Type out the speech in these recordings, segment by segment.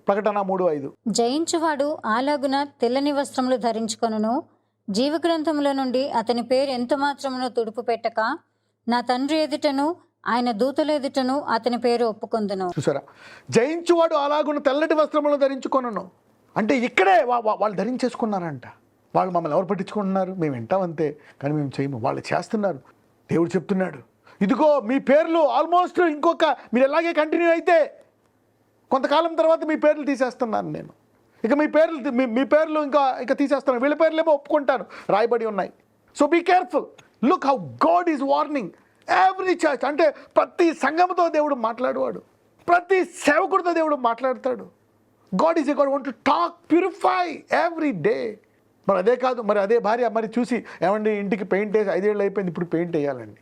ప్రకటన 3:5. జయించువాడు అలాగున తెల్లని వస్త్రములు ధరించుకొనును, జీవగ్రంథముల నుండి అతని పేరు ఎంత మాత్రమునో తుడుపు పెట్టక, నా తండ్రి ఎదుటను ఆయన దూతల ఎదుటను అతని పేరు ఒప్పుకొందును. చూసారా, జయించువాడు అలాగున తెల్లటి వస్త్రములు ధరించుకొనును అంటే ఇక్కడే వాళ్ళు ధరించేసుకున్నారంట. వాళ్ళు మమ్మల్ని ఎవరు పట్టించుకుంటున్నారు, మేము వింటాం అంతే కానీ మేము చేయము. వాళ్ళు చేస్తున్నారు. దేవుడు చెప్తున్నాడు, ఇదిగో మీ పేర్లు ఆల్మోస్ట్ ఇంకొక మీరు ఎలాగే కంటిన్యూ అయితే కొంతకాలం తర్వాత మీ పేర్లు తీసేస్తున్నాను నేను. ఇక మీ పేర్లు ఇంకా తీసేస్తాను. వీళ్ళ పేర్లేమో ఒప్పుకుంటాను, రాయబడి ఉన్నాయి. So be careful. Look how God is warning every church. అంటే ప్రతి సంఘంతో దేవుడు మాట్లాడేవాడు, ప్రతి సేవకుడితో దేవుడు మాట్లాడతాడు. God is a God want to talk, purify every day. మరి అదే కాదు, మరి అదే భార్య మరి చూసి ఏమండి ఇంటికి పెయింట్ వేసి 5 ఏళ్ళు అయిపోయింది, ఇప్పుడు పెయింట్ వేయాలండి,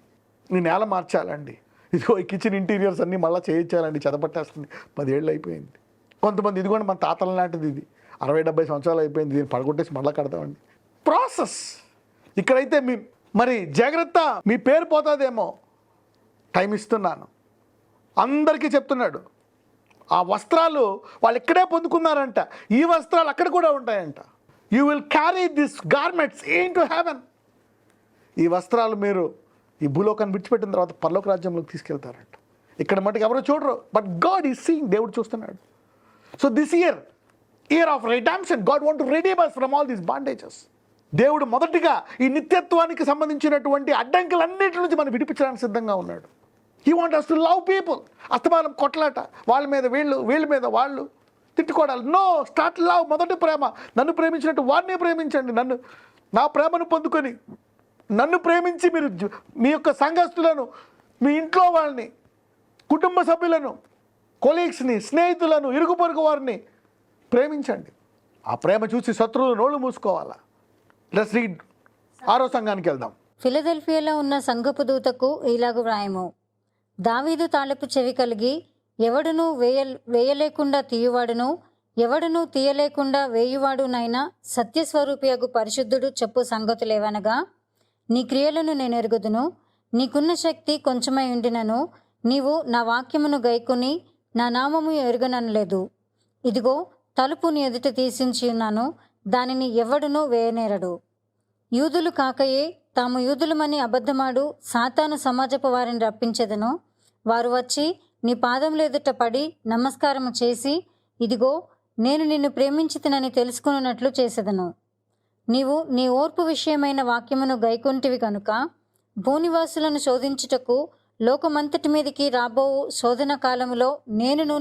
నీ నేల మార్చాలండి, ఇదిగో ఈ కిచెన్ ఇంటీరియర్స్ అన్నీ మళ్ళీ చేయించాలండి, చెదపట్టేస్తుంది, 10 ఏళ్ళు అయిపోయింది. కొంతమంది ఇదిగోండి మన తాతల లాంటిది, ఇది 60-70 సంవత్సరాలు అయిపోయింది, దీన్ని పడగొట్టేసి మళ్ళీ కడతామండి. ప్రాసెస్. ఇక్కడైతే మరి జాగ్రత్త, మీ పేరు పోతుందేమో, టైం ఇస్తున్నాను. అందరికీ చెప్తున్నాడు. ఆ వస్త్రాలు వాళ్ళు ఇక్కడే పొందుకున్నారంట, ఈ వస్త్రాలు అక్కడ కూడా ఉంటాయంట. You will carry this garments in to heaven. ఈ వస్త్రాలు మీరు ఈ భూలోకాన్ని విడిచిపెట్టిన తర్వాత పరలోక రాజ్యంలోకి తీసుకెళ్తారంట. ఇక్కడ మటుకు ఎవరో చూడరు, బట్ గాడ్ ఈజ్ సీయింగ్. దేవుడు చూస్తున్నాడు. So this year of redemption, God want to redeem us from all these bondages. దేవుడు మొదటిగా ఈ నిత్యత్వానికి సంబంధించినటువంటి అడ్డంకులన్నిటి నుంచి మనం విడిపించడానికి సిద్ధంగా ఉన్నాడు. He want us to love people. అస్తమానం కొట్లాట, వాళ్ళ మీద వీళ్ళ మీద వాళ్ళు తిట్టుకోవడాలి. No, start love. మొదటి ప్రేమ, నన్ను ప్రేమించినట్టు వారిని ప్రేమించండి. నా ప్రేమను పొందుకొని నన్ను ప్రేమించి మీరు మీ యొక్క సంఘస్థులను, మీ ఇంట్లో వాళ్ళని, కుటుంబ సభ్యులను, కొలీగ్స్ని, స్నేహితులను, ఇరుగు పొరుగు వారిని ప్రేమించండి. ఆ ప్రేమ చూసి శత్రువులు నోళ్ళు మూసుకోవాలా. లెట్స్ రీడ్ 6వ సంఘానికి వెళ్దాం. ఫిలదెల్ఫియాలో ఉన్న సంఘపు దూతకు ఇలాగు వ్రాయము. దావీదు తాళపు చెవి కలిగి ఎవడును వేయలేకుండా తీయువాడును, ఎవడును తీయలేకుండా వేయువాడునైనా సత్యస్వరూపియగు పరిశుద్ధుడు చెప్పు సంగతులేవనగా, నీ క్రియలను నేను ఎరుగుదును, నీకున్న శక్తి కొంచెమై ఉండినను నీవు నా వాక్యమును గైకొని నా నామము ఎరుగననలేదు. ఇదిగో తలుపు నీ ఎదుట తీసించి ఉన్నాను, దానిని ఎవడునూ వేయనేరడు. యూదులు కాకయే తాము యూదులమని అబద్ధమాడు సాతాను సమాజపు వారిని రప్పించెదను. వారు వచ్చి నీ పాదముల ఎదుట పడి నమస్కారము చేసి, ఇదిగో నేను నిన్ను ప్రేమించితినని తెలుసుకున్నట్లు చేసేదను. నీవు నీ ఓర్పు విషయమైన వాక్యమును గైకొంటివి కనుక భూనివాసులను శోధించుటకు లోకమంతటి మీదికి రాబోవు శోధన కాలములో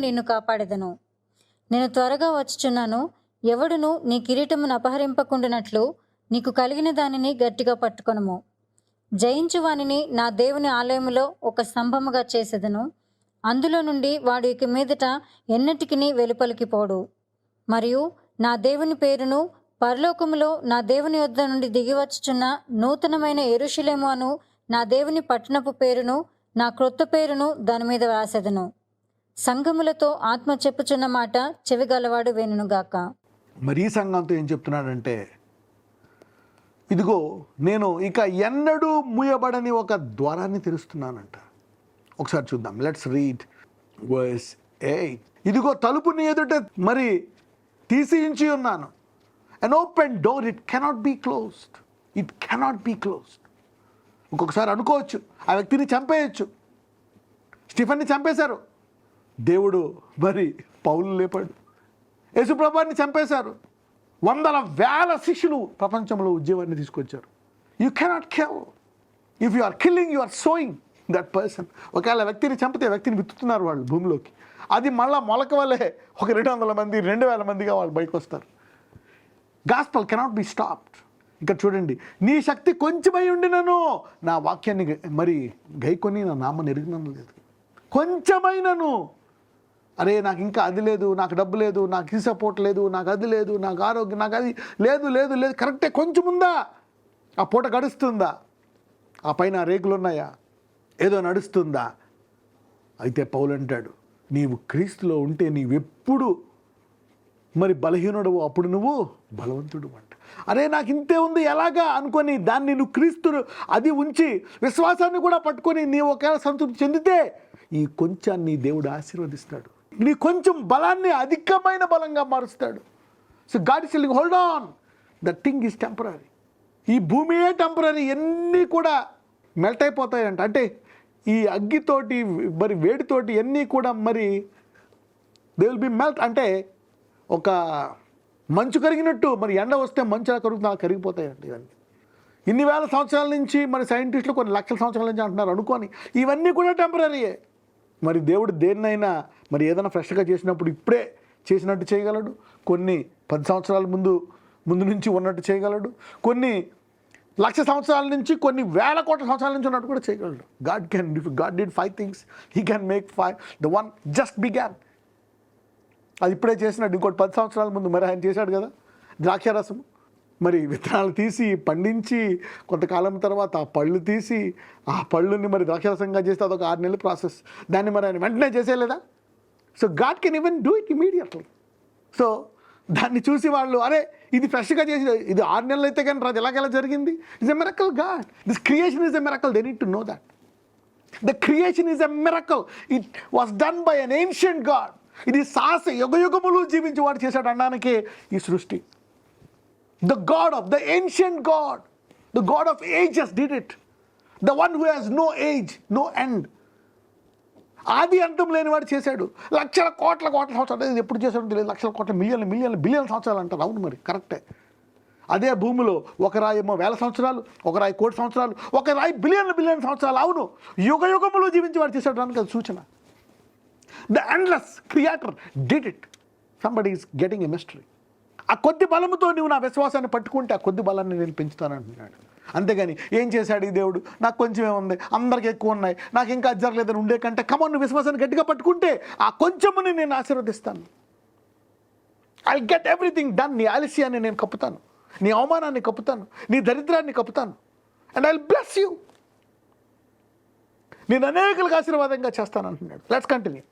నిన్ను కాపాడెదను. నేను త్వరగా వచ్చుచున్నాను. ఎవడును నీ కిరీటమును అపహరింపకుండునట్లు నీకు కలిగిన దానిని గట్టిగా పట్టుకొనుము. జయించు వానిని నా దేవుని ఆలయములో ఒక స్తంభముగా చేసేదను. అందులో నుండి వాడు ఇక మీదట ఎన్నటికిని వెలుపలికి పోడు. మరియు నా దేవుని పేరును పరలోకములో నా దేవుని యొద్ద నుండి దిగివచ్చుచున్న నూతనమైన యెరూషలేము అను నా దేవుని పట్టణపు పేరును, నా క్రొత్త పేరును దాని మీద వ్రాసెదను. సంఘములతో ఆత్మ చెప్పుచున్న మాట చెవిగలవాడు వినుగాక. మరి ఈ సంఘంతో ఏం చెప్తున్నాడంటే, ఇదిగో నేను ఇక ఎన్నడూ మూయబడని ఒక ద్వారాన్ని తెరుస్తున్నానంట. ఒకసారి చూద్దాం. Let's read verse 8. ఇదిగో తలుపుని ఎదుట మరి తీసియించి ఉన్నాను. An open door, it cannot be closed. It cannot be closed. ఇంకొకసారి అనుకోవచ్చు, ఆ వ్యక్తిని చంపేయచ్చు. స్టీఫెన్ని చంపేశారు, దేవుడు మరి పౌలు లేపాడు. యేసుప్రభుని చంపేశారు, వందల వేల శిష్యులు ప్రపంచంలో ఉద్యోగాన్ని తీసుకొచ్చారు. You cannot kill. If you are killing, you are sowing that person. ఒకవేళ వ్యక్తిని చంపితే వ్యక్తిని విత్తుతున్నారు వాళ్ళు భూమిలోకి. అది మళ్ళీ మొలక వల్లే ఒక 200 మంది 2000 మందిగా వాళ్ళు బయటకు వస్తారు. Gospel cannot be stopped. ఇక్కడ చూడండి, నీ శక్తి కొంచెమై ఉండినను నా వాక్యాన్ని మరి గైకొని నా నామని ఎరిగినను లేదు. కొంచెమైనను, అరే నాకు ఇంకా అది లేదు, నాకు డబ్బు లేదు, నాకు ఈ సపోర్ట్ లేదు, నాకు అది లేదు, నాకు ఆరోగ్యం, నాకు అది లేదు లేదు లేదు కరెక్టే. కొంచెం ఉందా? ఆ పూట గడుస్తుందా? ఆ పైన రేకులు ఉన్నాయా? ఏదో నడుస్తుందా? అయితే పౌలు అంటాడు, నీవు క్రీస్తులో ఉంటే నీవెప్పుడు మరి బలహీనుడు, అప్పుడు నువ్వు బలవంతుడు అంట. అరే నాకు ఇంతే ఉంది ఎలాగా అనుకొని దాన్ని నువ్వు క్రీస్తును అది ఉంచి విశ్వాసాన్ని కూడా పట్టుకొని నీవు ఒకవేళ సంతృప్తి చెందితే ఈ కొంచాన్ని దేవుడు ఆశీర్వదిస్తాడు. నీ కొంచెం బలాన్ని అధికమైన బలంగా మారుస్తాడు. So God is telling hold on, the thing is temporary. ఈ భూమియే టెంపరరీ, ఎన్ని కూడా మెల్ట్ అయిపోతాయంట. అంటే ఈ అగ్గితోటి మరి వేడితోటి ఎన్ని కూడా మరి దే విల్ బి మెల్ట్. అంటే ఒక మంచు కరిగినట్టు మరి ఎండ వస్తే మంచు ఎలా కరుగుతుంది అలా కరిగిపోతాయండి ఇవన్నీ. ఇన్ని వేల సంవత్సరాల నుంచి మరి సైంటిస్టులు కొన్ని లక్షల సంవత్సరాల నుంచి అంటున్నారు అనుకోని, ఇవన్నీ కూడా టెంపరరీయే. మరి దేవుడు దేన్నైనా మరి ఏదైనా ఫ్రెష్గా చేసినప్పుడు ఇప్పుడే చేసినట్టు చేయగలడు, కొన్ని 10 సంవత్సరాల ముందు నుంచి ఉన్నట్టు చేయగలడు, కొన్ని లక్ష సంవత్సరాల నుంచి కొన్ని వేల కోట్ల సంవత్సరాల నుంచి ఉన్నట్టు కూడా చేయగలడు. God can, if God did 5 things, he can make 5. The one just began, అది ఇప్పుడే చేసినట్టు ఇంకోటి 10 సంవత్సరాల ముందు మరి ఆయన చేశాడు కదా ద్రాక్షారసం. మరి విత్తనాలు తీసి పండించి కొంతకాలం తర్వాత ఆ పళ్ళు తీసి ఆ పళ్ళుని మరి ద్రాక్షారసంగా చేస్తే అదొక 6 నెలల ప్రాసెస్. దాన్ని మరి ఆయన వెంటనే చేసేయలేదా? So God can even do it immediately. So దాన్ని చూసి వాళ్ళు అరే ఇది ఫ్రెష్గా చేసి ఇది 6 నెలలు అయితే కానీ రాదు, ఎలాగెలా జరిగింది? It's a miracle. God, this creation is a miracle. They need to know that the creation is a miracle. It was done by an ancient God. ఇది యుగయుగములు జీవించి వాడు చేశాడు అనడానికే ఈ సృష్టి. The God of the ancient God, the God of ages did it. The one who has no age, no end. ఆది అంతం లేనివాడు చేశాడు. లక్షల కోట్ల సంవత్సరాలు, ఇది ఎప్పుడు చేశాడో తెలియదు. లక్షల కోట్ల మిలియన్ల బిలియన్ సంవత్సరాలు అంటారు. అవును, మరి కరెక్టే. అదే భూమిలో ఒక రాయి ఏమో 1000 సంవత్సరాలు, ఒక రాయి 1,000,000 సంవత్సరాలు, ఒక రాయి బిలియన్ సంవత్సరాలు. అవును, యుగయుగములు జీవించి వాడు చేశాడు దానికి అది సూచన. The endless creator did it. Somebody is getting a mystery. ఆ కొద్ది బలముతో నువ్వు నా విశ్వాసాన్ని పట్టుకుంటే ఆ కొద్ది బలాన్ని నేను పెంచుతానంటున్నాడు. అంతేగాని ఏం చేశాడు ఈ దేవుడు, నాకు కొంచెమే ఉంది, అందరికి ఎక్కువ ఉన్నాయి, నాకు ఇంకా అది జరగలేదని ఉండే కంటే కమన్ నువ్వు విశ్వాసాన్ని గట్టిగా పట్టుకుంటే ఆ కొంచెముని నేను ఆశీర్వదిస్తాను. I get everything done. నీ ఆలస్యాన్ని నేను కప్పుతాను, నీ అవమానాన్ని కప్పుతాను, నీ దరిద్రాన్ని కప్పుతాను. And I will bless you. నేను అనేకులకు ఆశీర్వాదంగా చేస్తాను అంటున్నాడు. Let's continue.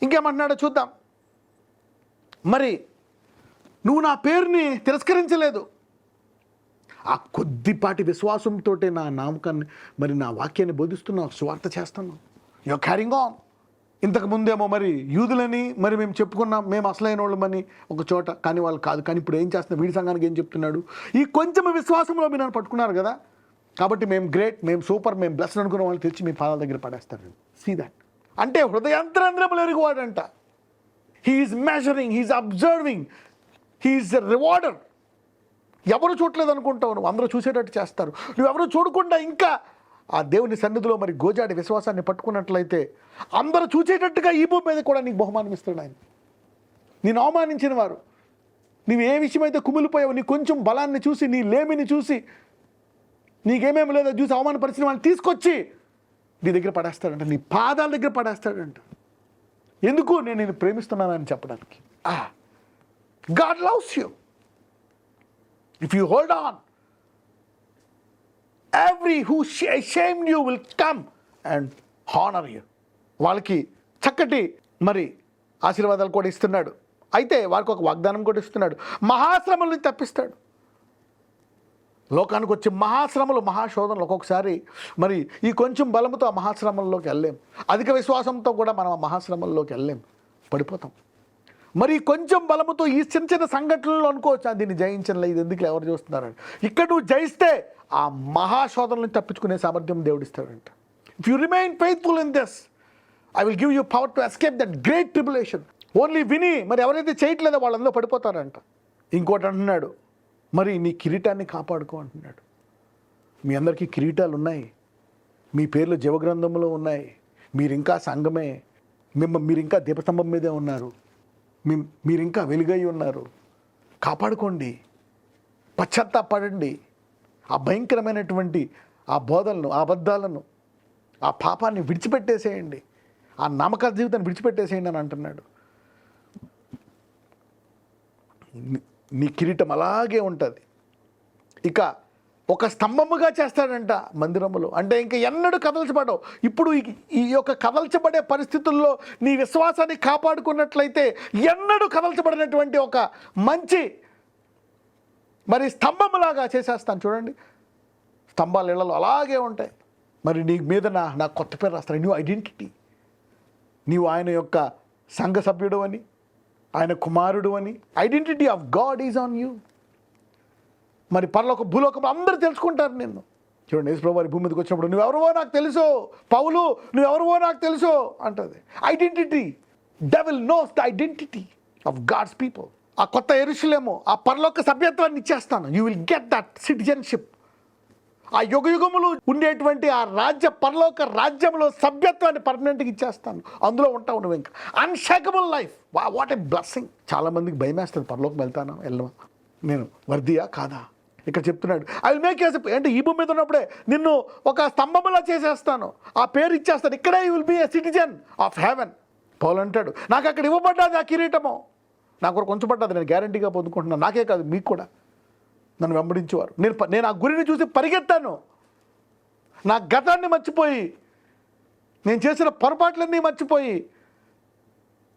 ఇంకేమంటున్నాడో చూద్దాం. మరి నువ్వు నా పేరుని తిరస్కరించలేదు, ఆ కొద్దిపాటి విశ్వాసంతో నా నామకాన్ని మరి నా వాక్యాన్ని బోధిస్తున్నావు, స్వార్థ చేస్తున్నావు. Your carrying on. ఇంతకుముందేమో మరి యూదులని మరి మేము చెప్పుకున్నాం, మేము అసలైన వాళ్ళమని ఒక చోట, కానీ వాళ్ళు కాదు. కానీ ఇప్పుడు ఏం చేస్తున్నా, వీడి సంఘానికి ఏం చెప్తున్నాడు? ఈ కొంచెం విశ్వాసంలో మీరు నన్ను పట్టుకున్నారు కదా, కాబట్టి మేము గ్రేట్, మేము సూపర్, మేము బ్లెస్డ్ అనుకున్న వాళ్ళు తెచ్చి మీ పాదాల దగ్గర పడేస్తారు. See that. అంటే హృదయాంతరంధ్రములు ఎరుగువాడంట. He is measuring, he is observing, he is a rewarder. ఎవరు చూడలేదు అనుకుంటావు నువ్వు, అందరూ చూసేటట్టు చేస్తారు. నువ్వెవరు చూడకుండా ఇంకా ఆ దేవుని సన్నిధిలో మరి గోజాడి విశ్వాసాన్ని పట్టుకున్నట్లయితే అందరూ చూసేటట్టుగా ఈ భూమి మీద కూడా నీకు బహుమానం ఇస్తాడు ఆయన. నేను అవమానించిన వారు, నువ్వు ఏ విషయమైతే కుమిలిపోయావు, నీ కొంచెం బలాన్ని చూసి, నీ లేమిని చూసి, నీకేమేమి లేదో చూసి అవమానపరిచిన వాళ్ళని తీసుకొచ్చి నీ దగ్గర పడేస్తాడంట, నీ పాదాల దగ్గర పడేస్తాడంట. ఎందుకు? నేను ప్రేమిస్తున్నానని చెప్పడానికి. God loves you. If you hold on, every who shamed you will come and honour you. వాళ్ళకి చక్కటి మరి ఆశీర్వాదాలు కూడా ఇస్తున్నాడు. అయితే వారికి ఒక వాగ్దానం కూడా ఇస్తున్నాడు, మహాశ్రమల నుంచి తప్పిస్తాడు. లోకానికి వచ్చే మహాశ్రమలు, మహాశోధనలు, ఒక్కొక్కసారి మరి ఈ కొంచెం బలంతో ఆ మహాశ్రమంలోకి వెళ్ళలేం, అధిక విశ్వాసంతో కూడా మనం ఆ మహాశ్రమంలోకి వెళ్ళలేం, పడిపోతాం. మరి కొంచెం బలముతో ఈ చిన్న సంఘటనలు అనుకోవచ్చు దీన్ని జయించలే, ఇది ఎందుకు ఎవరు చూస్తున్నారని. ఇక్కడ నువ్వు జయిస్తే ఆ మహాశోధనలను తప్పించుకునే సామర్థ్యం దేవుడిస్తాడంట. If you remain faithful in this, I will give you power to escape that great tribulation. Only విని మరి ఎవరైతే చేయట్లేదో వాళ్ళందరూ పడిపోతారంట. ఇంకోటి అంటున్నాడు, మరి నీ కిరీటాన్ని కాపాడుకో అంటున్నాడు. మీ అందరికీ కిరీటాలు ఉన్నాయి, మీ పేర్లు జీవగ్రంథంలో ఉన్నాయి, మీరు ఇంకా సంఘమే, మీరు ఇంకా దీపస్తంభం మీదే ఉన్నారు, మీరు ఇంకా వెలుగై ఉన్నారు. కాపాడుకోండి, పశ్చాత్తాపడండి, ఆ భయంకరమైనటువంటి ఆ బోధలను, ఆ అబద్ధాలను, ఆ పాపాన్ని విడిచిపెట్టేసేయండి, ఆ నమ్మక జీవితాన్ని విడిచిపెట్టేసేయండి అని అంటున్నాడు. నీ కిరీటం అలాగే ఉంటుంది. ఇక ఒక స్తంభముగా చేస్తాడంట మందిరములో. అంటే ఇంకా ఎన్నడూ కదల్చబడవు. ఇప్పుడు ఈ యొక్క కదల్చబడే పరిస్థితుల్లో నీ విశ్వాసాన్ని కాపాడుకున్నట్లయితే ఎన్నడూ కదల్చబడినటువంటి ఒక మంచి మరి స్తంభములాగా చేసేస్తాను. చూడండి, స్తంభాల ఇళ్లలో అలాగే ఉంటాయి. మరి నీ మీద నా కొత్త పేరు రాస్తాను, న్యూ ఐడెంటిటీ. నీవు ఆయన యొక్క సంఘ సభ్యుడు అని, ఆయన కుమారుడు అని. Identity of God is on you. మరి పరలోక భూలోకం అందరూ తెలుసుకుంటారు నిన్ను. చూడండి, యేసు ప్రభువు వారి భూమి మీదకి వచ్చినప్పుడు నువ్వెవరివో నాకు తెలుసు, పౌలు నువ్వెవరివో నాకు తెలుసు అంటది. Identity. Devil knows the identity of God's people. ఆ కొత్త యెరూషలేము, ఆ పరలోక సభ్యత్వాన్ని ఇచ్చేస్తాను. You will get that citizenship. ఆ యుగయుగములు ఉండేటువంటి ఆ పరలోక రాజ్యంలో సభ్యత్వాన్ని పర్మనెంట్గా ఇచ్చేస్తాను. అందులో ఉంటావు నువ్వు ఇంకా. Unshakeable life. What a blessing. చాలామందికి భయం వేస్తుంది, పరలోకం వెళ్తాను వెళ్ళవా, నేను వర్దియా కాదా. ఇక్కడ చెప్తున్నాడు, ఐ విల్ మేక్ యూ, అంటే ఈ భూమి మీద ఉన్నప్పుడే నిన్ను ఒక స్తంభములా చేసేస్తాను, ఆ పేరు ఇచ్చేస్తాను. ఇక్కడే you will be a citizen of heaven. పౌలు అంటాడు, నాకు అక్కడ ఇవ్వబడ్డది ఆ కిరీటము, నాకు కూడా కొంచెం పడ్డది, నేను గ్యారంటీగా పొందుకుంటున్నాను. నాకే కాదు, మీకు కూడా. నన్ను వెంబడించేవారు. నేను ఆ గురిని చూసి పరిగెత్తాను. నా గతాన్ని మర్చిపోయి, నేను చేసిన పొరపాట్లన్నీ మర్చిపోయి,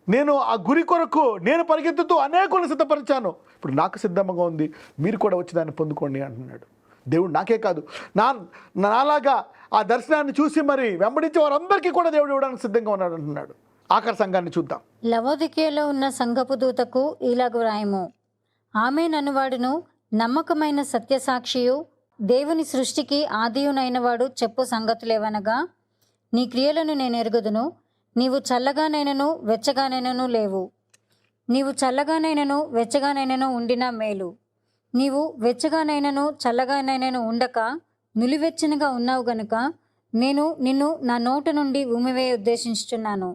నేను ఆ గురి కొరకు నేను పరిగెత్తుతూ అనేకులను సిద్ధపరిచాను. ఇప్పుడు నాకు సిద్ధంగా ఉంది, మీరు కూడా వచ్చి దాన్ని పొందుకోండి అంటున్నాడు దేవుడు. నాకే కాదు, నాలాగా ఆ దర్శనాన్ని చూసి మరి వెంబడించే వారందరికీ కూడా దేవుడు ఇవ్వడానికి సిద్ధంగా ఉన్నాడు అంటున్నాడు. ఆఖరి సంఘాన్ని చూద్దాం. లవోదికీయలో ఉన్న సంఘపు దూతకు ఇలాగు వ్రాయము. ఆమేననువాడును, నమ్మకమైన సత్యసాక్షియు, దేవుని సృష్టికి ఆదియునైనవాడు చెప్పు సంగతులేవనగా, నీ క్రియలను నేను ఎరుగుదును. నీవు చల్లగానైనను వెచ్చగానైనను లేవు. నీవు చల్లగానైనను వెచ్చగానైనను ఉండినా మేలు. నీవు వెచ్చగానైనను చల్లగానైనను ఉండక నులివెచ్చనగా ఉన్నావు గనుక నేను నిన్ను నా నోట నుండి ఉమివేయ ఉద్దేశించుచున్నాను.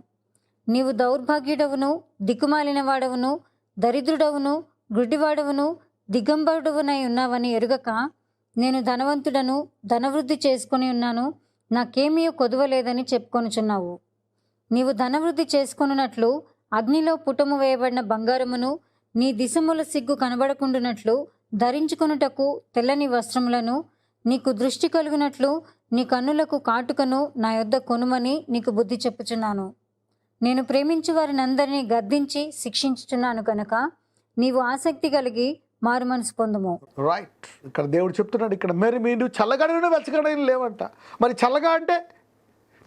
నీవు దౌర్భాగ్యుడవును, దిక్కుమాలిన వాడవును, దరిద్రుడవును, గుడ్డివాడవును, దిగంబరుడవునై ఉన్నావని ఎరుగక, నేను ధనవంతుడను, ధనవృద్ధి చేసుకొని ఉన్నాను, నాకేమీ కొదువలేదని చెప్పుకొనుచున్నావు. నీవు ధనవృద్ధి చేసుకొనున్నట్లు అగ్నిలో పుటము వేయబడిన బంగారమును, నీ దిశముల సిగ్గు కనబడకుండునట్లు ధరించుకొనుటకు తెల్లని వస్త్రములను, నీకు దృష్టి కలుగునట్లు నీ కన్నులకు కాటుకను నా యొద్ద కొనుమని నీకు బుద్ధి చెప్పుచున్నాను. నేను ప్రేమించు వారిని అందరినీ గద్దించి శిక్షించుచున్నాను కనుక నీవు ఆసక్తి కలిగి మారు మనసు పొందుము. రైట్. ఇక్కడ దేవుడు చెప్తున్నాడు, ఇక్కడ మరి మీరు చల్లగానే వెచ్చగానే లేవంట. మరి చల్లగా అంటే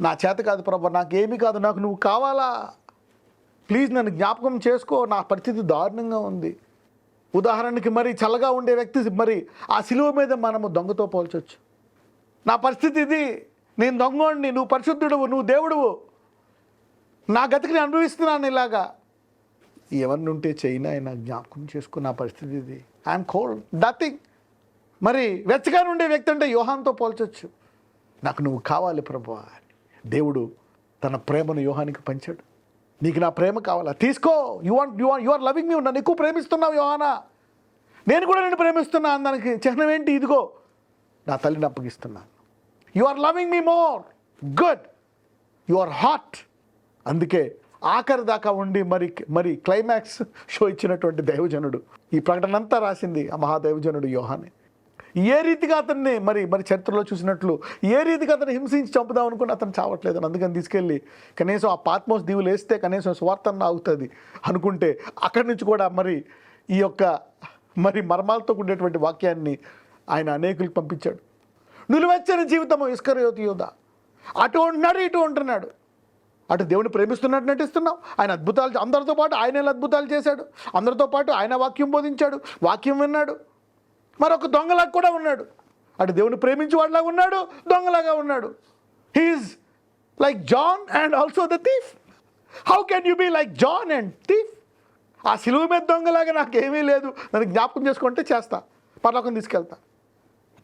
నా చేత కాదు ప్రభు, నాకేమీ కాదు, నాకు నువ్వు కావాలా, ప్లీజ్ నన్ను జ్ఞాపకం చేసుకో, నా పరిస్థితి దారుణంగా ఉంది. ఉదాహరణకి మరి చల్లగా ఉండే వ్యక్తి మరి ఆ శిలువ మీద మనము దొంగతో పోల్చొచ్చు. నా పరిస్థితి ఇది, నేను దొంగోడిని, నువ్వు పరిశుద్ధుడువు, నువ్వు దేవుడువు, నా గతికి నేను అనుభవిస్తున్నాను ఇలాగా. ఎవరిని ఉంటే చైనా అయినా జ్ఞాపకం చేసుకున్న నా పరిస్థితి ఇది. I'm cold, nothing. మరి వెచ్చగా ఉండే వ్యక్తి అంటే యోహాన్తో పోల్చొచ్చు. నాకు నువ్వు కావాలి ప్రభువా. దేవుడు తన ప్రేమను యోహానికి పంచాడు. నీకు నా ప్రేమ కావాలా, తీసుకో. You are loving me. నన్ను ఎక్కువ ప్రేమిస్తున్నావు యోహానా, నేను కూడా నిన్ను ప్రేమిస్తున్నా. దానికి చిహ్నం ఏంటి? ఇదిగో నా తల్లిని అప్పగిస్తున్నాను. You are loving me more, good, you are hot. అందుకే ఆఖరి దాకా ఉండి మరి క్లైమాక్స్ షో ఇచ్చినటువంటి దైవజనుడు, ఈ ప్రకటన అంతా రాసింది ఆ మహాదైవజనుడు యోహానే. ఏ రీతిగా అతన్ని మరి చరిత్రలో చూసినట్లు ఏ రీతిగా అతను హింసించి చంపుదాం అనుకుని అతను చావట్లేదు. అందుకని తీసుకెళ్ళి కనీసం ఆ పాత్మోస్ దీవులు వేస్తే కనీసం స్వార్థం ఆగుతుంది అనుకుంటే అక్కడి నుంచి కూడా ఈ యొక్క మర్మాలతో ఉండేటువంటి వాక్యాన్ని ఆయన అనేకులకు పంపించాడు. నిలువెచ్చని జీవితము ఇస్కరియోతు యూదా. అటు ఉంటున్నాడు, ఇటు ఉంటున్నాడు. అటు దేవుని ప్రేమిస్తున్నట్టు నటిస్తున్నాం. ఆయన అద్భుతాలు, అందరితో పాటు ఆయన అద్భుతాలు చేశాడు, అందరితో పాటు ఆయన వాక్యం బోధించాడు, వాక్యం విన్నాడు. మరొక దొంగలాగా కూడా ఉన్నాడు. అటు దేవుని ప్రేమించేవాడిలాగా ఉన్నాడు, దొంగలాగా ఉన్నాడు. He is like John and also the thief. How can you be like John and thief? ఆ సిలువ మీద దొంగలాగా నాకేమీ లేదు, నన్ను జ్ఞాపకం చేసుకుంటే చేస్తా, పరలోకం తీసుకెళ్తా.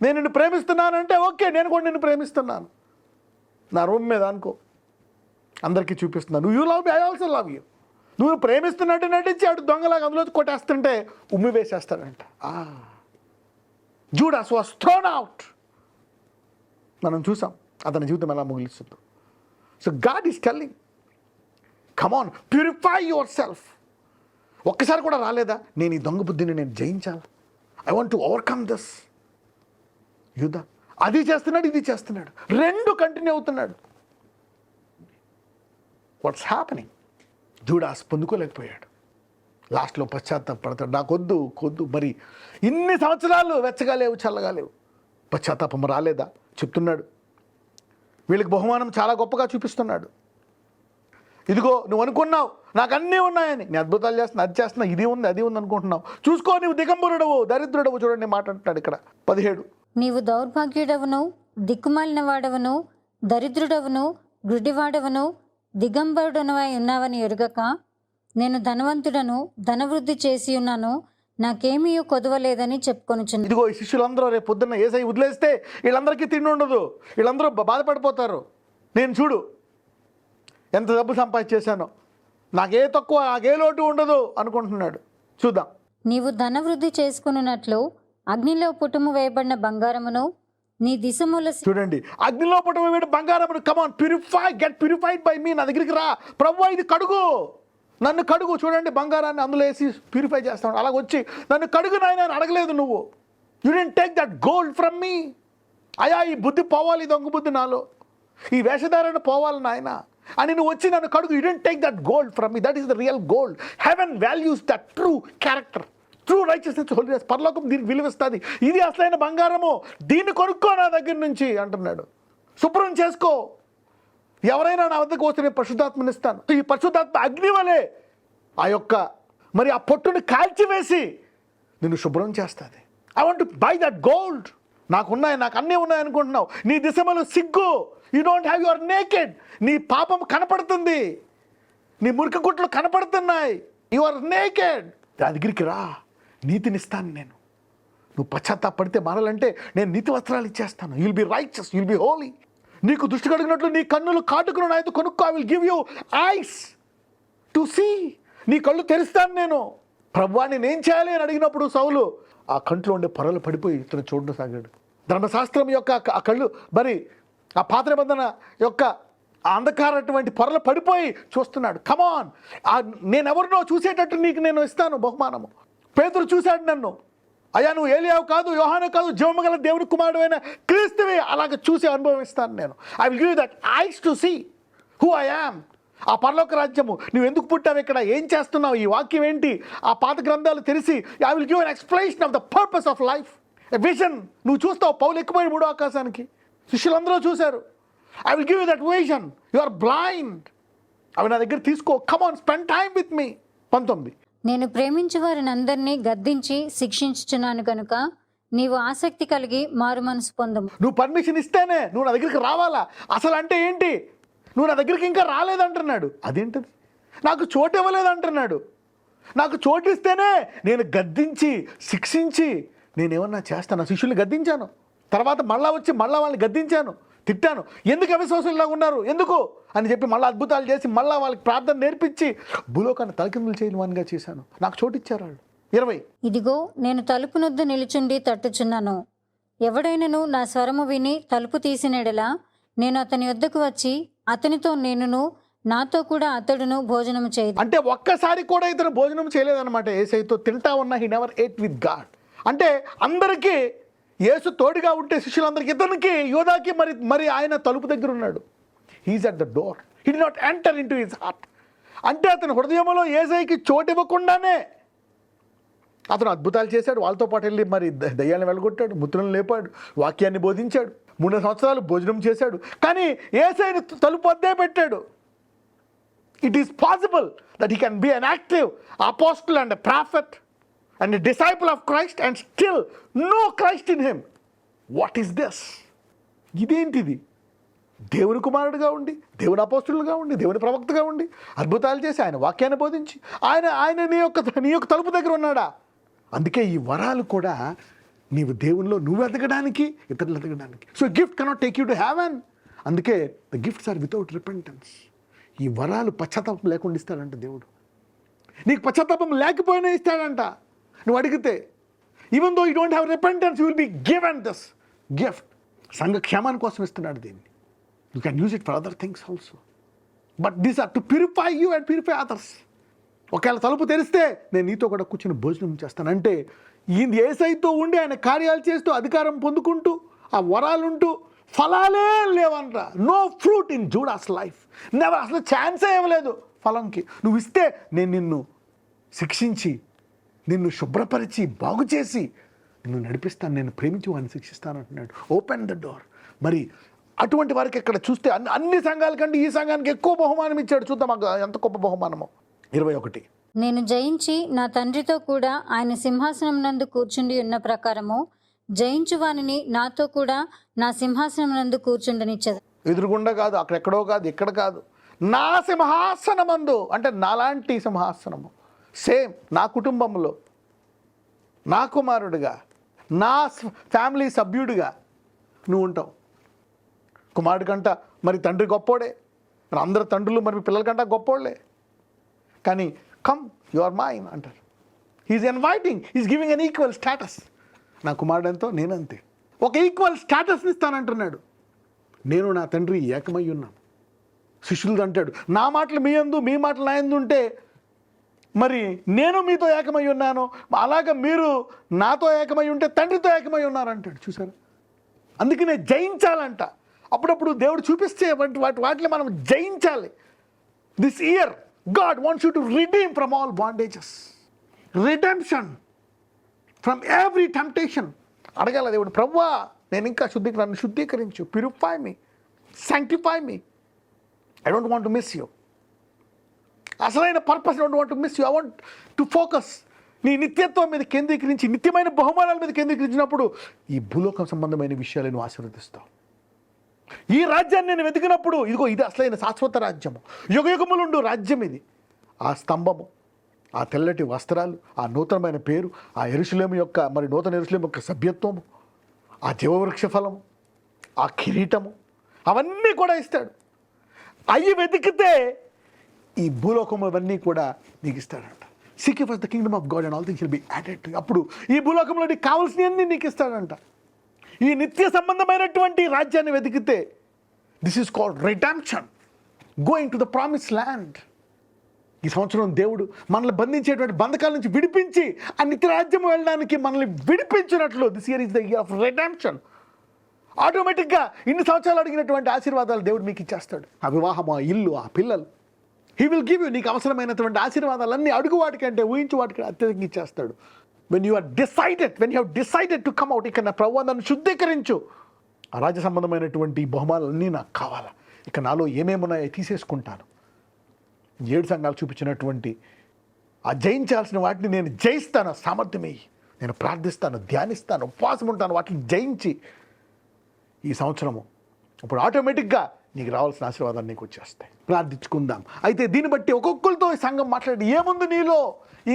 నేను నిన్ను ప్రేమిస్తున్నానంటే ఓకే, నేను కూడా నిన్ను ప్రేమిస్తున్నాను. నా రూమ్ మీద అనుకో, అందరికీ చూపిస్తున్నాను. You love me, I also love you. నువ్వు ప్రేమిస్తున్నట్టు నటించి అటు దొంగలాగా అందులో కొట్టేస్తుంటే ఉమ్మి వేసేస్తాడంట. Judas was thrown out. మనం చూసాం అతని జీవితం ఎలా ముగిస్తుందో. So God is telling, come on, purify yourself. ఒక్కసారి కూడా రాలేదా, నేను ఈ దొంగ బుద్ధిని నేను జయించాలి, I want to overcome this. యూదా అది చేస్తున్నాడు, ఇది చేస్తున్నాడు, రెండు కంటిన్యూ అవుతున్నాడు. What's happening? జూడాస్ పొందుకోలేకపోయాడు. లాస్ట్లో పశ్చాత్తాపడతాడు, నాకొద్దు. మరి ఇన్ని సంవత్సరాలు వెచ్చగా లేవు, చల్లగా లేవు, పశ్చాత్తాపం రాలేదా? చెప్తున్నాడు. వీళ్ళకి బహుమానం చాలా గొప్పగా చూపిస్తున్నాడు. ఇదిగో నువ్వు అనుకున్నావు నాకు అన్నీ ఉన్నాయని, నీ అద్భుతాలు చేస్తున్నా, అది చేస్తున్నా, ఇది ఉంది అది ఉంది అనుకుంటున్నావు. చూసుకో నువ్వు దిగంబరుడవు, దరిద్రుడవు. చూడండి మాట అంటాడు ఇక్కడ 17. నీవు దౌర్భాగ్యుడవును, దిక్కుమాలిన వాడవును, దరిద్రుడవును, గుడ్డివాడవును, దిగంబరుడనవై ఉన్నావని ఎరుగక, నేను ధనవంతుడను, ధనవృద్ధి చేసి ఉన్నాను, నాకేమీ కొదవలేదని చెప్పుకొనుచున్నాను. ఇదిగో ఈ శిష్యులందరూ రేపు పొద్దున్న యేసయ్య వదిలేస్తే వీళ్ళందరికీ తిండి ఉండదు, వీళ్ళందరూ బాధపడిపోతారు. నేను చూడు ఎంత డబ్బు సంపాదించేశానో, నాకే తక్కువ, నాకే లోటు ఉండదు అనుకుంటున్నాడు. చూద్దాం. నీవు ధనవృద్ధి చేసుకున్నట్లు అగ్నిలో పుటుము వేయబడిన బంగారమును నీ దిశముల చూడండి, అగ్నిలో పట్టుకు వేయబడిన బంగారమును, కమాన్ ప్యూరిఫై, గెట్ ప్యూరిఫైడ్ బై మీ. నా దగ్గరికి రా ప్రభువా, ఇది కడుగు, నన్ను కడుగు. చూడండి బంగారాన్ని అందులో వేసి ప్యూరిఫై చేస్తాను. అలాగ వచ్చి నన్ను కడుగు నాయన అని అడగలేదు నువ్వు. You don't take that gold from మీ. అయ్యా ఈ బుద్ధి పోవాలి, ఈ దొంగ బుద్ధి నాలో, ఈ వేషధారణ పోవాలి నాయన అని నువ్వు వచ్చి నన్ను కడుగు. You don't take that gold from me. That is the real gold. Heaven values that true character, true righteousness, holiness. పరలోకం దీనికి విలువిస్తుంది. ఇది అసలైన బంగారము, దీన్ని కొనుక్కో నా దగ్గర నుంచి అంటున్నాడు. శుభ్రం చేసుకో. ఎవరైనా నా వద్దకు వస్తే నేను పరిశుద్ధాత్మని ఇస్తాను. ఈ పరిశుద్ధాత్మ అగ్ని వలె ఆ యొక్క మరి ఆ పొట్టుని కాల్చివేసి నిన్ను శుభ్రం చేస్తుంది. I want to buy that gold. నాకున్నాయి, నాకు అన్నీ ఉన్నాయి అనుకుంటున్నావు. నీ దిశమలు సిగ్గు. You don't have your naked. నీ పాపం కనపడుతుంది, నీ మురికి గుట్లు కనపడుతున్నాయి. You are naked. నా దగ్గరికి రా, నీతినిస్తాను నేను. నువ్వు పశ్చాత్తాపడితే మారాలంటే నేను నీతి వస్త్రాలు ఇచ్చేస్తాను. You'll be righteous, you'll be holy. నీకు దృష్టి కలిగినట్లు నీ కన్నులు కాటుకును నాయతో కొనుక్కో. I will give you eyes to see. నీ కళ్ళు తెరుస్తాను నేను. ప్రభువా నేనేం చేయాలి అని అడిగినప్పుడు సౌలు ఆ కంట్లో ఉండే పొరలు పడిపోయి ఇతను చూడడం సాగాడు. ధర్మశాస్త్రం యొక్క ఆ కళ్ళు, మరి ఆ పాత నిబంధన యొక్క ఆ అంధకారటువంటి పొరలు పడిపోయి చూస్తున్నాడు. కమాన్, నేనెవరినో చూసేటట్టు నీకు నేను ఇస్తాను బహుమానము. పేతురు చూశాడు నన్ను. అయ్యా నువ్వు ఏలియావు కాదు, యోహాను కాదు, జీవమగల దేవుని కుమారుడు అయిన క్రీస్తువే. అలాగ చూసి అనుభవిస్తాను నేను. I will give you that eyes to see who I am. ఆ పరలోక రాజ్యము, నువ్వు ఎందుకు పుట్టావు, ఇక్కడ ఏం చేస్తున్నావు, ఈ వాక్యం ఏంటి, ఆ పాత గ్రంథాలు తెలిసి I will give an explanation of the purpose of life, a vision. నువ్వు చూస్తావు. పౌలు ఎక్కువై 3వ ఆకాశానికి, శిష్యులందరూ చూశారు. I will give you that vision. You are blind. అవి నా దగ్గర తీసుకో. Come on, spend time with me. 19. నేను ప్రేమించు వారిని అందరినీ గద్దించి శిక్షించుచున్నాను కనుక నీవు ఆసక్తి కలిగి మారు మనసు పొందము. నువ్వు పర్మిషన్ ఇస్తేనే నువ్వు నా దగ్గరికి రావాలా. అసలు అంటే ఏంటి, నువ్వు నా దగ్గరికి ఇంకా రాలేదంటున్నాడు. అదేంటిది, నాకు చోటు ఇవ్వలేదంటున్నాడు. నాకు చోటు ఇస్తేనే నేను గద్దించి శిక్షించి నేనేమన్నా చేస్తాను. శిష్యుల్ని గద్దించాను, తర్వాత మళ్ళా వచ్చి మళ్ళా వాళ్ళని గద్దించాను, తిట్టాను. ఎందుకు అవిశ్వాసుల్లాగా ఉన్నారు ఎందుకు అని చెప్పి మళ్ళీ అద్భుతాలు చేసి మళ్ళీ వాళ్ళకి ప్రార్థన నేర్పించి భూలోకాన్ని తలకిందులు చేయనివానిగా చేశాను. నాకు చోటు ఇచ్చారు వాళ్ళు. 20. ఇదిగో నేను తలుపు నొద్దు నిలుచుండి తట్టుచున్నాను. ఎవడైనను నా స్వరము విని తలుపు తీసినెడలా నేను అతని వద్దకు వచ్చి అతనితో నేనును నాతో కూడా అతడును భోజనము చేయదు. అంటే ఒక్కసారి కూడా ఇతను భోజనం చేయలేదన్నమాట. యేసయ్యతో తింటా ఉన్న he never at with God. అంటే అందరికీ యేసు తోడుగా ఉంటే శిష్యులందరికీ, ఇతనికి యోధాకి మరి ఆయన తలుపు దగ్గర ఉన్నాడు. He is at the door. He did not enter into his heart. అంటే అతని హృదయంలో యేసయ్యకి చోటు ఇవ్వకుండానే అతను అద్భుతాలు చేశాడు. వాళ్ళతో పాటు వెళ్ళి మరి దయ్యాన్ని వెళ్ళగొట్టాడు, ముద్రలను లేపాడు, వాక్యాన్ని బోధించాడు, 3 సంవత్సరాలు భోజనం చేశాడు. కానీ యేసయ్యని తలుపు వద్దే పెట్టాడు. It is possible that he can be an active apostle and a prophet and a disciple of Christ and still no Christ in him. What is this? ఇదేంటిది? దేవుని కుమారుడుగా ఉండి, దేవుని అపోస్తులుగా ఉండి, దేవుని ప్రవక్తగా ఉండి, అద్భుతాలు చేసి ఆయన వాక్యాన్ని బోధించి ఆయన నీ యొక్క తలుపు దగ్గర ఉన్నాడా? అందుకే ఈ వరాలు కూడా నీవు దేవునిలో నువ్వు ఎదగడానికి, ఇతరులు ఎదగడానికి. So gift cannot take you to heaven. అందుకే the gifts are without repentance. ఈ వరాలు పశ్చాత్తాపం లేకుండా ఇస్తాడంట దేవుడు. నీకు పశ్చాత్తాపం లేకపోయినా ఇస్తాడంట నువ్వు అడిగితే. Even though you don't have repentance, you will be given this gift. సంఘ క్షేమాని కోసం ఇస్తున్నాడు దీన్ని. You can use it for other things also, but these are to purify you and purify others. ఒకవేళ తలుపు తెరిస్తే నేను నీతో కూడా కూర్చొని భోజనం చేస్తానంటే ఈయన యేసయ్యతో ఉండి ఆయన కార్యాలు చేస్తూ అధికారం పొందుకుంటూ ఆ వరాలుంటూ ఫలాలే లేవనరా. No fruit in Judas life. Never. అసలు ఛాన్సే ఇవ్వలేదు ఫలంకి. నువ్వు ఇస్తే నేను నిన్ను శిక్షించి, నిన్ను శుభ్రపరిచి, బాగు చేసి నిన్ను నడిపిస్తాను. నేను ప్రేమించి వాడిని శిక్షిస్తాను అంటున్నాడు. Open the door. మరి అటువంటి వారికి ఇక్కడ చూస్తే అన్ని సంఘాల కంటే ఈ సంఘానికి ఎక్కువ బహుమానం ఇచ్చాడు. చూద్దాం ఎంత గొప్ప బహుమానమో. 21. నేను జయించి నా తండ్రితో కూడా ఆయన సింహాసనం నందు కూర్చుండి ఉన్న ప్రకారము జయించు వానిని నాతో కూడా నా సింహాసనం నందు కూర్చుండనిచ్చదు. ఎదురుగుండా కాదు, అక్కడెక్కడో కాదు, ఇక్కడ కాదు, నా సింహాసనమందు, అంటే నాలాంటి సింహాసనము, సేమ్ నా కుటుంబంలో, నా కుమారుడిగా, నా ఫ్యామిలీ సభ్యుడిగా నువ్వు ఉంటావు. కుమారుడి కంట మరి తండ్రి గొప్పోడే, మరి అందరు తండ్రులు మరి పిల్లల కంట గొప్పోళ్లే. కానీ కమ్ యు ఆర్ మైన్ అంటారు. He is inviting, he is giving an equal status. నా కుమారుడు ఎంతో నేనంతే, ఒక ఈక్వల్ స్టేటస్ని ఇస్తానంటున్నాడు. నేను నా తండ్రి ఏకమై ఉన్నాను. శిష్యులు అంటాడు, నా మాటలు మీ యందు, మీ మాటలు నా యందు ఉంటే మరి నేను మీతో ఏకమై ఉన్నాను, అలాగే మీరు నాతో ఏకమై ఉంటే తండ్రితో ఏకమై ఉన్నారంటాడు. చూసారా? అందుకనే జయించాలంట. అప్పుడప్పుడు దేవుడు చూపిస్తే వాటిని మనం జయించాలి. This year God wants you to redeem from all bondages, redemption from every temptation. అడగాల దేవుడు, ప్రభువా నేను ఇంకా నన్ను శుద్ధీకరించు, purify me, sanctify me. I don't want to miss you. అసలైన purpose don't want to miss you. I want to focus. నీ నిత్యత్వం మీద కేంద్రీకరించి, నిత్యమైన బహుమానాల మీద కేంద్రీకరించినప్పుడు ఈ భూలోకం సంబంధమైన విషయాలను ఆశీర్వదిస్తావు. ఈ రాజ్యాన్ని నేను వెతికినప్పుడు ఇదిగో ఇది అసలైన శాశ్వత రాజ్యము, యుగయుగములుండు రాజ్యం ఇది. ఆ స్తంభము, ఆ తెల్లటి వస్త్రాలు, ఆ నూతనమైన పేరు, ఆ యెరూషలేము యొక్క మరి నూతన యెరూషలేము యొక్క సభ్యత్వము, ఆ జీవవృక్ష ఫలము, ఆ కిరీటము, అవన్నీ కూడా ఇస్తాడు. అవి వెతికితే ఈ భూలోకము అవన్నీ కూడా నీకు ఇస్తాడంట. Seek first the kingdom of God and all things will be added. అప్పుడు ఈ భూలోకంలో నీకు కావాల్సినవన్నీ నీకు ఇస్తాడంట. ఈ నిత్య సంబంధమైనటువంటి రాజ్యాన్ని వెతికితే this is called redemption, going to the promise land. ఈ సంవత్సరం దేవుడు మనల్ని బంధించేటువంటి బంధకాల నుంచి విడిపించి ఆ నిత్య రాజ్యం వెళ్ళడానికి మనల్ని విడిపించినట్లు this year is the year of redemption. ఆటోమేటిక్గా ఇన్ని సంవత్సరాలు అడిగినటువంటి ఆశీర్వాదాలు దేవుడు మీకు ఇచ్చేస్తాడు. ఆ వివాహం, ఆ ఇల్లు, ఆ పిల్లలు, హీ విల్ గివ్ యూ. నీకు అవసరమైనటువంటి ఆశీర్వాదాలన్నీ అడుగు వాటికంటే ఊహించు వాటికి అత్యధికంగా ఇచ్చేస్తాడు. When you are decided, when you have decided to come out, ఇక నా ప్రభువా నన్ను శుద్ధీకరించు, ఆ రాజ్య సంబంధమైనటువంటి బహుమానాలన్నీ నాకు కావాలా, ఇక నాలో ఏమేమున్నాయో తీసేసుకుంటాను. 7 సంఘాలు చూపించినటువంటి ఆ జయించాల్సిన వాటిని నేను జయిస్తాను. సామర్థ్యమే, నేను ప్రార్థిస్తాను, ధ్యానిస్తాను, ఉపవాసం ఉంటాను, వాటిని జయించి ఈ సంవత్సరము ఇప్పుడు ఆటోమేటిక్గా నీకు రావాల్సిన ఆశీర్వాదాలు నీకు వచ్చేస్తాయి. ప్రార్థించుకుందాం. అయితే దీన్ని బట్టి ఒక్కొక్కరితో ఈ సంఘం మాట్లాడి, ఏముంది నీలో,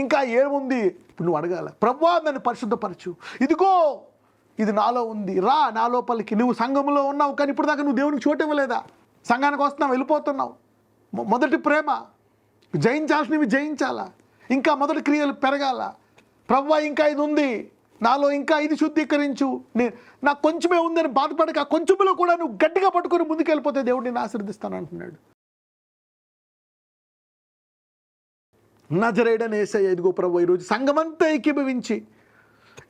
ఇంకా ఏముంది ఇప్పుడు నువ్వు అడగాల. ప్రభువా నన్ను పరిశుద్ధపరచు, ఇదిగో ఇది నాలో ఉంది, రా నా లోపలికి. నువ్వు సంఘంలో ఉన్నావు కానీ ఇప్పుడు దాకా నువ్వు దేవునికి చోటు ఇవ్వలేదా? సంఘానికి వస్తున్నావు, వెళ్ళిపోతున్నావు. మొదటి ప్రేమ జయించాల్సినవి జయించాలా, ఇంకా మొదటి క్రియలు పెరగాల. ప్రభువా ఇంకా ఇది ఉంది నాలో, ఇంకా ఇది శుద్ధీకరించు, నాకు కొంచెమే ఉందని బాధపడక ఆ కొంచెంలో కూడా నువ్వు గట్టిగా పట్టుకొని ముందుకెళ్ళిపోతే దేవుడు నేను ఆశీర్దిస్తాను అంటున్నాడు. నజరేయుడైన యేసయ్య, ఇదిగో ప్రభువా ఈరోజు సంఘమంతా ఏకీభవించి,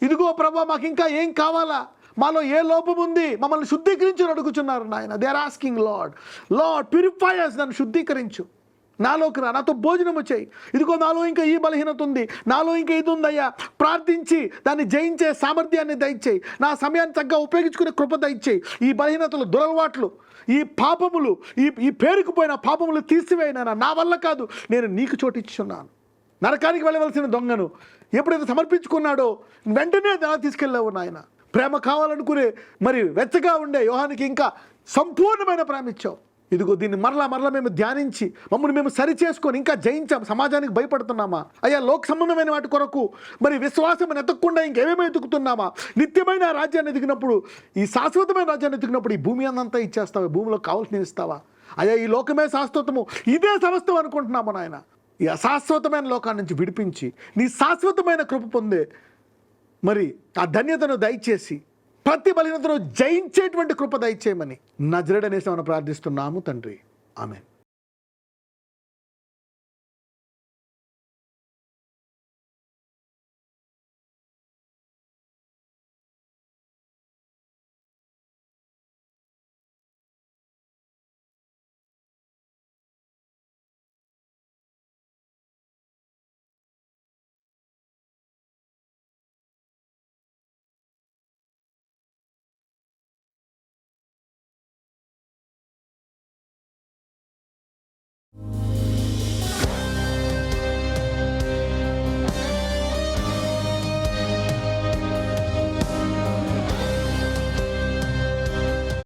ఇదిగో ప్రభువా మాకు ఇంకా ఏం కావాలా, మాలో ఏ లోపం ఉంది, మమ్మల్ని శుద్ధీకరించు అడుగుచున్నారు నాయన. They are asking Lord, Lord purify us, నన్ను శుద్ధీకరించు, నాలోకి రా, నాతో భోజనము చేయి. ఇదిగో నాలో ఇంకా ఈ బలహీనత ఉంది, నాలో ఇంకా ఇది ఉందయ్యా, ప్రార్థించి దాన్ని జయించే సామర్థ్యాన్ని దయచేయి, నా సమయాన్ని తగ్గ ఉపయోగించుకునే కృప దయచేయి. ఈ బలహీనతలు, దురలవాట్లు, ఈ పాపములు, ఈ పేరుకుపోయిన పాపములు తీసివేయనా, నా వల్ల కాదు, నేను నీకు చోటిచ్చున్నాను. నరకానికి వెళ్ళవలసిన దొంగను ఎప్పుడైతే సమర్పించుకున్నాడో వెంటనే దాన్ని తీసుకెళ్ళావు నాయన. ప్రేమ కావాలనుకునే మరి వెచ్చగా ఉండే యోహానికి ఇంకా సంపూర్ణమైన ప్రేమ ఇచ్చావు. ఇదిగో దీన్ని మరలా మేము ధ్యానించి మమ్మల్ని మేము సరి చేసుకొని ఇంకా జయించాం. సమాజానికి భయపడుతున్నామా అయ్యా? లోక సంబంధమైన వాటి కొరకు మరి విశ్వాసం ఎతకకుండా ఇంకేమేమి ఎతుకుతున్నామా? నిత్యమైన రాజ్యాన్ని ఎదిగినప్పుడు, ఈ శాశ్వతమైన రాజ్యాన్ని ఎదిగినప్పుడు ఈ భూమి అంతా ఇచ్చేస్తావా? భూమిలో కావాల్సిన ఇస్తావా? అయ్యా ఈ లోకమే శాశ్వతము, ఇదే సమస్తం అనుకుంటున్నాము నాయన. ఈ అశాశ్వతమైన లోకాన్ని నుంచి విడిపించి నీ శాశ్వతమైన కృప పొందే మరి ఆ ధన్యతను దయచేసి ప్రతి బలహీనతను జయించేటువంటి కృప దయచేయమని నజరేయుడైన యేసుని ప్రార్థిస్తున్నాము తండ్రి. ఆమేన్.